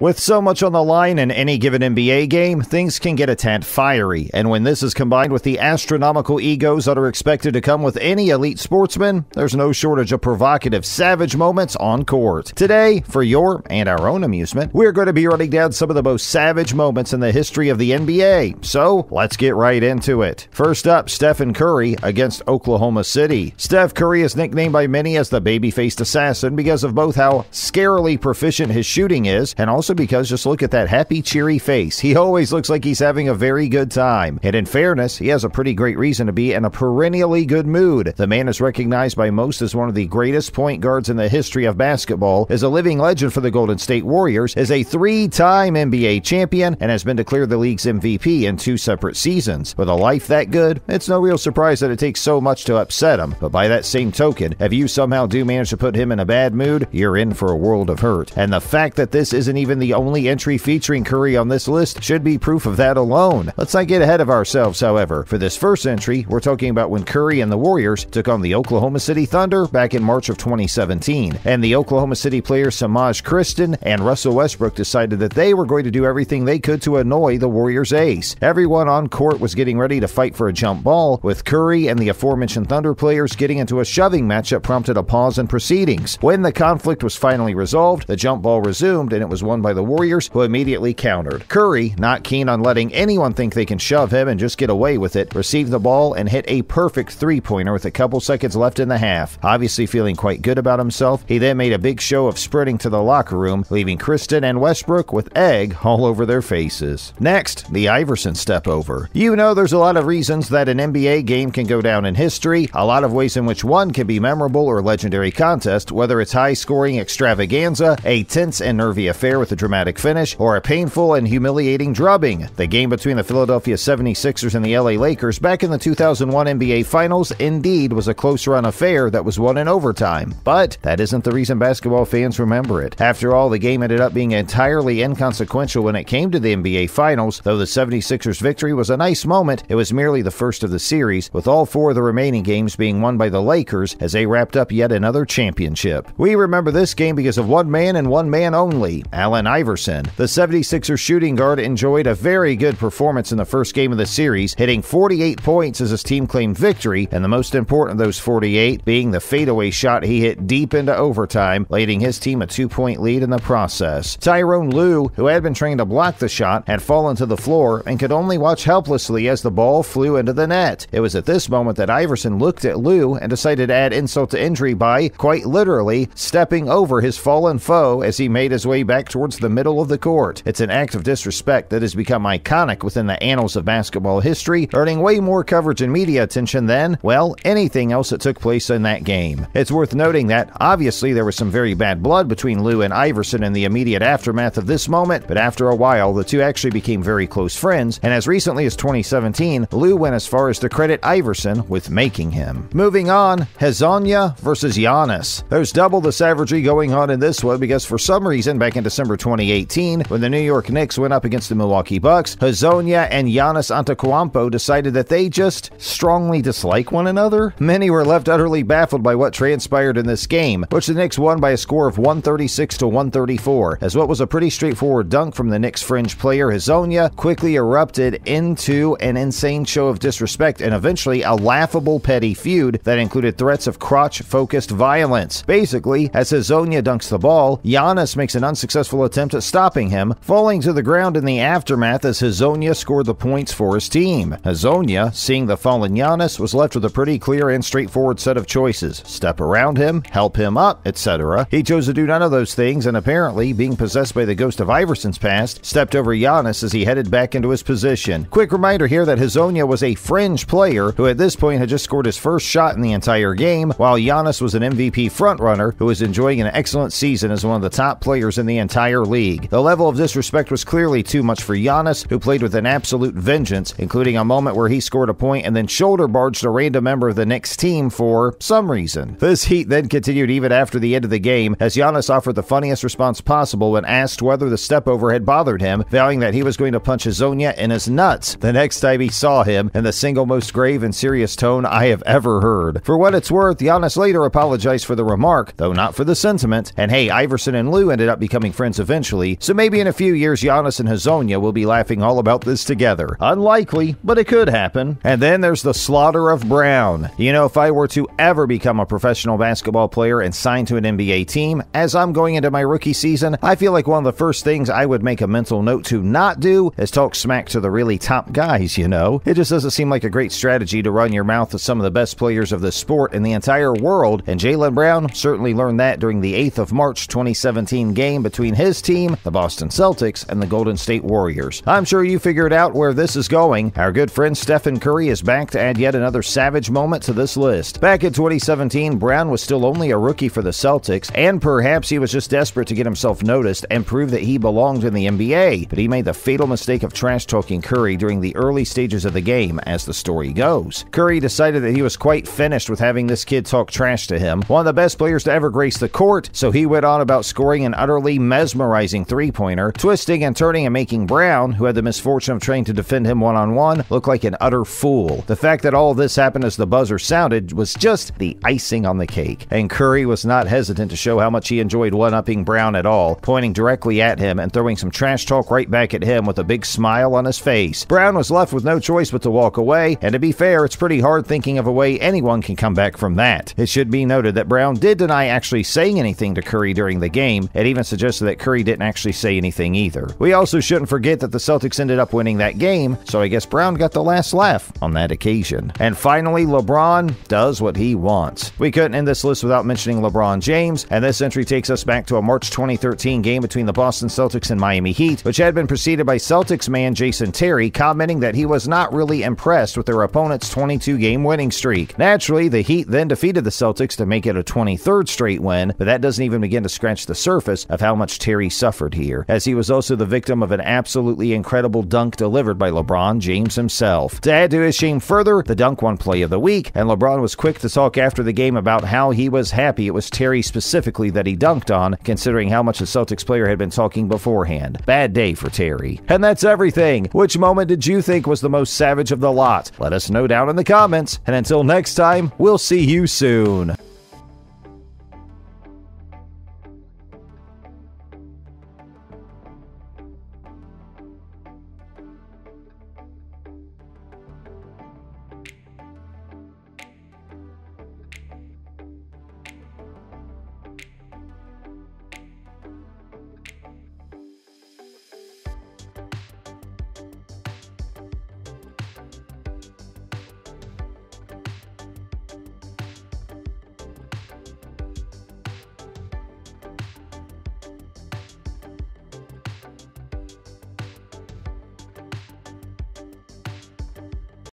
With so much on the line in any given NBA game, things can get a tad fiery, and when this is combined with the astronomical egos that are expected to come with any elite sportsman, there's no shortage of provocative, savage moments on court. Today, for your and our own amusement, we're going to be running down some of the most savage moments in the history of the NBA, so let's get right into it. First up, Stephen Curry against Oklahoma City. Steph Curry is nicknamed by many as the baby-faced assassin because of both how scarily proficient his shooting is, and also because just look at that happy, cheery face. He always looks like he's having a very good time. And in fairness, he has a pretty great reason to be in a perennially good mood. The man is recognized by most as one of the greatest point guards in the history of basketball, is a living legend for the Golden State Warriors, is a three-time NBA champion, and has been declared the league's MVP in 2 separate seasons. With a life that good, it's no real surprise that it takes so much to upset him. But by that same token, if you somehow do manage to put him in a bad mood, you're in for a world of hurt. And the fact that this isn't even the only entry featuring Curry on this list should be proof of that alone. Let's not get ahead of ourselves, however. For this first entry, we're talking about when Curry and the Warriors took on the Oklahoma City Thunder back in March of 2017. And the Oklahoma City players Samaj Kristen and Russell Westbrook decided that they were going to do everything they could to annoy the Warriors ace. Everyone on court was getting ready to fight for a jump ball, with Curry and the aforementioned Thunder players getting into a shoving match that prompted a pause in proceedings. When the conflict was finally resolved, the jump ball resumed and it was won by the Warriors, who immediately countered. Curry, not keen on letting anyone think they can shove him and just get away with it, received the ball and hit a perfect three-pointer with a couple seconds left in the half. Obviously feeling quite good about himself, he then made a big show of sprinting to the locker room, leaving Kristen and Westbrook with egg all over their faces. Next, the Iverson step over. You know there's a lot of reasons that an NBA game can go down in history, a lot of ways in which one can be memorable or legendary contest, whether it's high-scoring extravaganza, a tense and nervy affair with a dramatic finish, or a painful and humiliating drubbing. The game between the Philadelphia 76ers and the LA Lakers back in the 2001 NBA Finals indeed was a close-run affair that was won in overtime. But that isn't the reason basketball fans remember it. After all, the game ended up being entirely inconsequential when it came to the NBA Finals. Though the 76ers victory was a nice moment, it was merely the first of the series, with all 4 of the remaining games being won by the Lakers as they wrapped up yet another championship. We remember this game because of one man and one man only, Allen Iverson. The 76ers shooting guard enjoyed a very good performance in the first game of the series, hitting 48 points as his team claimed victory, and the most important of those 48 being the fadeaway shot he hit deep into overtime, landing his team a 2-point lead in the process. Tyrone Lue, who had been trained to block the shot, had fallen to the floor and could only watch helplessly as the ball flew into the net. It was at this moment that Iverson looked at Lue and decided to add insult to injury by, quite literally, stepping over his fallen foe as he made his way back towards the middle of the court. It's an act of disrespect that has become iconic within the annals of basketball history, earning way more coverage and media attention than, well, anything else that took place in that game. It's worth noting that, obviously, there was some very bad blood between Lue and Iverson in the immediate aftermath of this moment, but after a while, the two actually became very close friends, and as recently as 2017, Lue went as far as to credit Iverson with making him. Moving on, Hezonja versus Giannis. There's double the savagery going on in this one because for some reason, back in December 2018, when the New York Knicks went up against the Milwaukee Bucks, Hezonja and Giannis Antetokounmpo decided that they just strongly dislike one another. Many were left utterly baffled by what transpired in this game, which the Knicks won by a score of 136 to 134, as what was a pretty straightforward dunk from the Knicks fringe player Hezonja quickly erupted into an insane show of disrespect and eventually a laughable petty feud that included threats of crotch-focused violence. Basically, as Hezonja dunks the ball, Giannis makes an unsuccessful attempt at stopping him, falling to the ground in the aftermath as Hezonja scored the points for his team. Hezonja, seeing the fallen Giannis, was left with a pretty clear and straightforward set of choices: step around him, help him up, etc. He chose to do none of those things, and apparently, being possessed by the ghost of Iverson's past, stepped over Giannis as he headed back into his position. Quick reminder here that Hezonja was a fringe player who at this point had just scored his first shot in the entire game, while Giannis was an MVP frontrunner who was enjoying an excellent season as one of the top players in the entire league. The level of disrespect was clearly too much for Giannis, who played with an absolute vengeance, including a moment where he scored a point and then shoulder barged a random member of the Knicks team for some reason. This heat then continued even after the end of the game, as Giannis offered the funniest response possible when asked whether the step over had bothered him, vowing that he was going to punch Hezonja in his nuts the next time he saw him, in the single most grave and serious tone I have ever heard. For what it's worth, Giannis later apologized for the remark, though not for the sentiment, and hey, Iverson and Lue ended up becoming friends eventually, eventually, so maybe in a few years Giannis and Hazonia will be laughing all about this together. Unlikely, but it could happen. And then there's the slaughter of Brown. You know, if I were to ever become a professional basketball player and sign to an NBA team, as I'm going into my rookie season, I feel like one of the first things I would make a mental note to not do is talk smack to the really top guys, you know? It just doesn't seem like a great strategy to run your mouth to some of the best players of the sport in the entire world, and Jaylen Brown certainly learned that during the 8th of March 2017 game between his team, the Boston Celtics, and the Golden State Warriors. I'm sure you figured out where this is going. Our good friend Stephen Curry is back to add yet another savage moment to this list. Back in 2017, Brown was still only a rookie for the Celtics, and perhaps he was just desperate to get himself noticed and prove that he belonged in the NBA, but he made the fatal mistake of trash-talking Curry during the early stages of the game, as the story goes. Curry decided that he was quite finished with having this kid talk trash to him, one of the best players to ever grace the court, so he went on about scoring an utterly mesmerizing three-pointer, twisting and turning and making Brown, who had the misfortune of trying to defend him one-on-one, look like an utter fool. The fact that all of this happened as the buzzer sounded was just the icing on the cake, and Curry was not hesitant to show how much he enjoyed one-upping Brown at all, pointing directly at him and throwing some trash talk right back at him with a big smile on his face. Brown was left with no choice but to walk away, and to be fair, it's pretty hard thinking of a way anyone can come back from that. It should be noted that Brown did deny actually saying anything to Curry during the game, and even suggested that Curry didn't actually say anything either. We also shouldn't forget that the Celtics ended up winning that game, so I guess Brown got the last laugh on that occasion. And finally, LeBron does what he wants. We couldn't end this list without mentioning LeBron James, and this entry takes us back to a March 2013 game between the Boston Celtics and Miami Heat, which had been preceded by Celtics man Jason Terry commenting that he was not really impressed with their opponent's 22-game winning streak. Naturally, the Heat then defeated the Celtics to make it a 23rd straight win, but that doesn't even begin to scratch the surface of how much Terry suffered here, as he was also the victim of an absolutely incredible dunk delivered by LeBron James himself. To add to his shame further, the dunk won play of the week, and LeBron was quick to talk after the game about how he was happy it was Terry specifically that he dunked on, considering how much the Celtics player had been talking beforehand. Bad day for Terry. And that's everything. Which moment did you think was the most savage of the lot? Let us know down in the comments, and until next time, we'll see you soon.